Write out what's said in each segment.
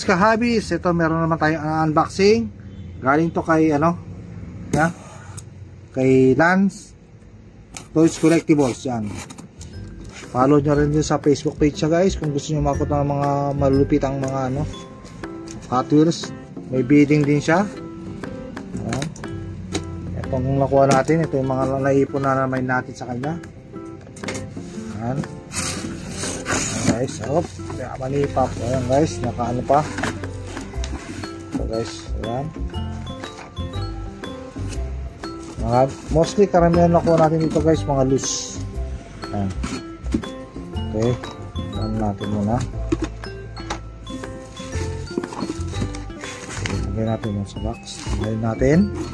Kahabis, ito meron naman tayong unboxing. Galing to kay kay Lance Toys Collectibles. Yan. Follow nyo rin din sa Facebook page siya guys kung gusto nyo makita ng mga malulupitang mga Hot Wheels. May bidding din siya. Yan. Itong nakuha natin, ito yung mga naipon na naman natin sa kanya. Yan. Guys, manipap. Ayan guys, nakaano pa. So guys, ayan. Mostly karamihan nakuha natin dito guys, mga loose. Ayan. Okay, ayan natin muna. Lagay natin yung sa box. Lagay natin. Ayan.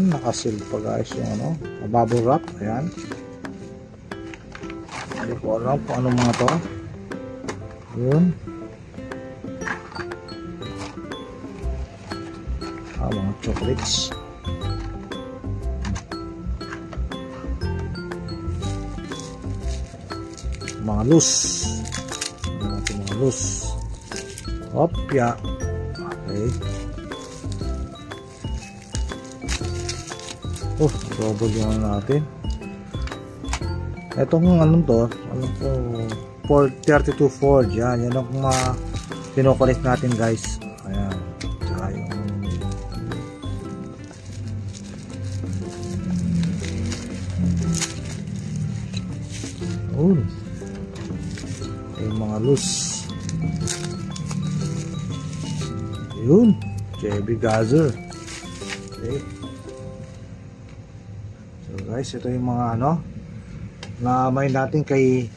Nakasil pa guys yung bubble wrap. Ayan, hindi ko alam kung ano mga to. Yun, mga chocolates. Mga loose. Mga loose. Opya. Okay. Double yung natin. Etong to, for 32 Ford. Yan ang pinokulit natin guys. Ayan. Tsaka yung mga loose. Yun, Chevy Gazer. Okay. Guys, ito yung mga na may natin kay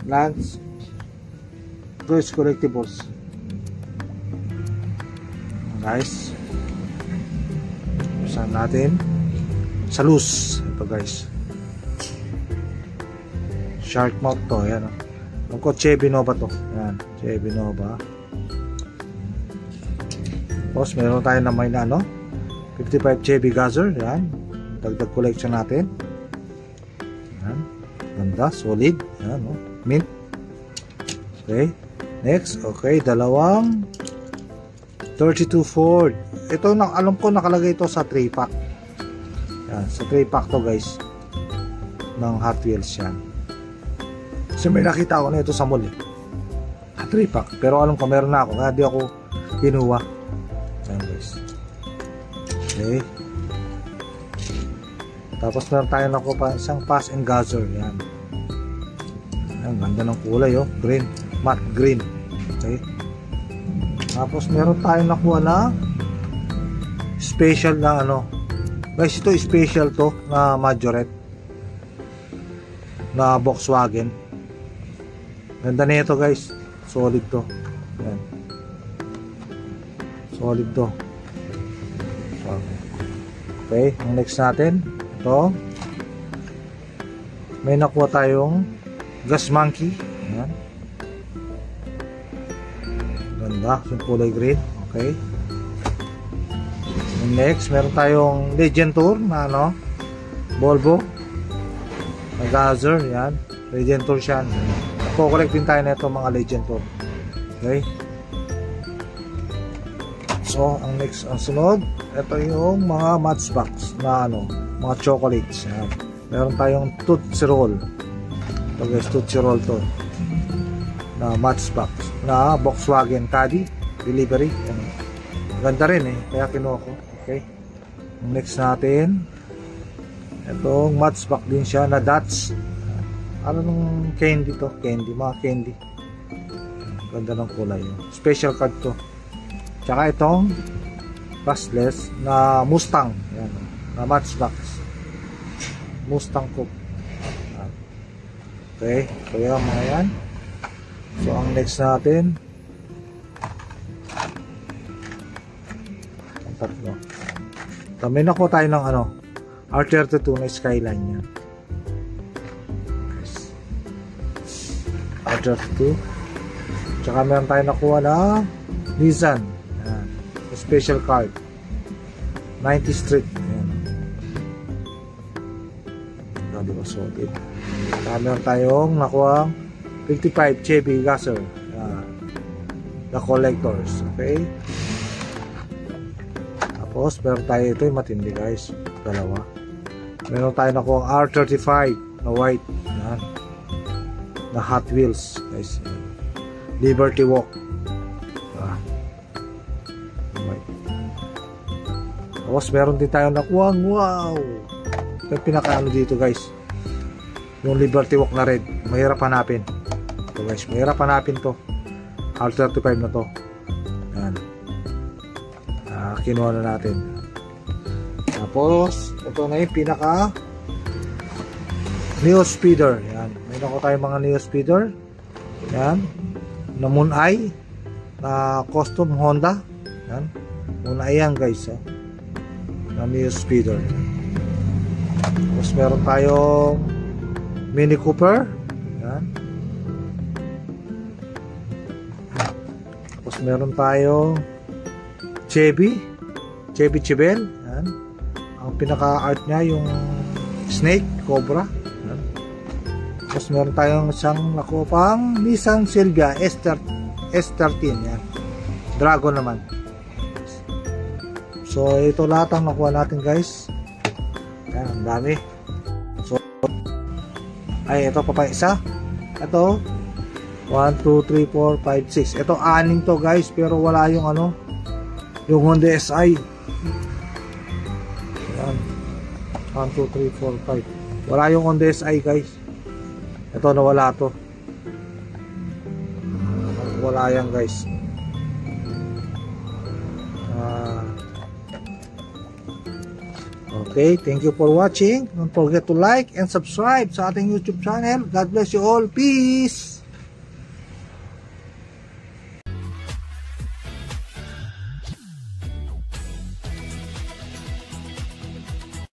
Lance Toys Collectibles. Guys, usahan natin sa loose. Ito guys, shark mouth to. Ayan, alam ko Chevy Nova to. Ayan, Chevy Nova. Tapos meron tayo na may 55 Chevy Gazer. Ayan, dagdag collection natin. Ayan, ganda, solid. Ayan, mint. Okay, next. Okay, dalawang 32 Ford. Ito, alam ko nakalagay ito sa 3-pack. Ayan, sa 3-pack to guys, ng Hot Wheels yan. Kasi may nakita ako na ito sa mall 3-pack, pero alam ko meron na ako, kaya di ako kinuha. Ayan guys. Okay, tapos meron tayo nakuha pa isang Pass and Gazer. Yan. Ang ganda ng kulay green, matte green. Okay. Tapos meron tayo nakuha na special na guys, ito special to na majorette na Volkswagen. Ganda na ito guys, solid to. Yan. Solid to. Okay, ang next natin ito, may nakuha tayong Gas Monkey. Ayan. Ganda, yung kulay green. Okay. And next, meron tayong Legend Tour na Volvo na Gazer. Ayan, Legend Tour siya. Nagko-collect din tayo na ito mga Legend Tour. Okay. So, ang next, ang sunod, ito yung mga Matchbox na mga chocolates. Ayan. Meron tayong Tootsie Roll. Ito guys, Tootsie Roll to na Matchbox na Volkswagen Caddy delivery. Ayan. Ganda rin kaya kinuha ko. Okay, next natin, itong Matchbox din siya na Dots. Ano nung candy to? Mga candy. Ganda ng kulay. Special card to. Tsaka itong passless na Mustang. Ayan, na Matchbox Mustang Coupe. Okay, kaya mga yan. So ang next natin, ang tatlo, May nakuha tayo ng ano, R32 na Skyline yan. R32. Tsaka meron tayo nakuha ng Nissan. Yan. Special card. 90 Street. Yan. Di ba solid? Tsaka meron tayong nakuha 55 Chevy Gasser. Yan. The Collectors. Okay. Tapos meron tayo ito yung matindi guys. Dalawa. Meron tayo nakuha R35 na white. Yan. Na Hot Wheels guys. Liberty Walk. Tapos meron din tayo nakuha. Wow! Yung pinakaano dito guys, yung Liberty Walk na red. Mahirap hanapin ito guys. Mahirap hanapin to. R35 na to. Yan. Kinuha na natin. Tapos ito na yung pinaka Neo Speeder. Yan. May nakuha tayong mga Neo Speeder. Yan. Na Moon Eye na custom Honda. Yan. Moon Eye yan guys. Na Neo Speeder. Tapos meron tayong Mini Cooper. Yan. Tapos meron tayong Chevy Chevelle. Yan. Ang pinaka-art niya yung snake, cobra. Yan. Tapos meron tayong isang nakuha pang Nissan Silvia S13. Yan. Dragon naman. So ito lahat ang nakuha natin guys. Yan, ang dami. So ay ito pa isa. Ito 1, 2, 3, 4, 5, 6. Ito 6 to guys, pero wala yung ano, yung Honda SI. Yan. 1, 2, 3, 4, 5. Wala yung Honda SI guys. Ito nawala to. Wala yan guys. Okay, thank you for watching. Don't forget to like and subscribe sa ating YouTube channel. God bless you all. Peace!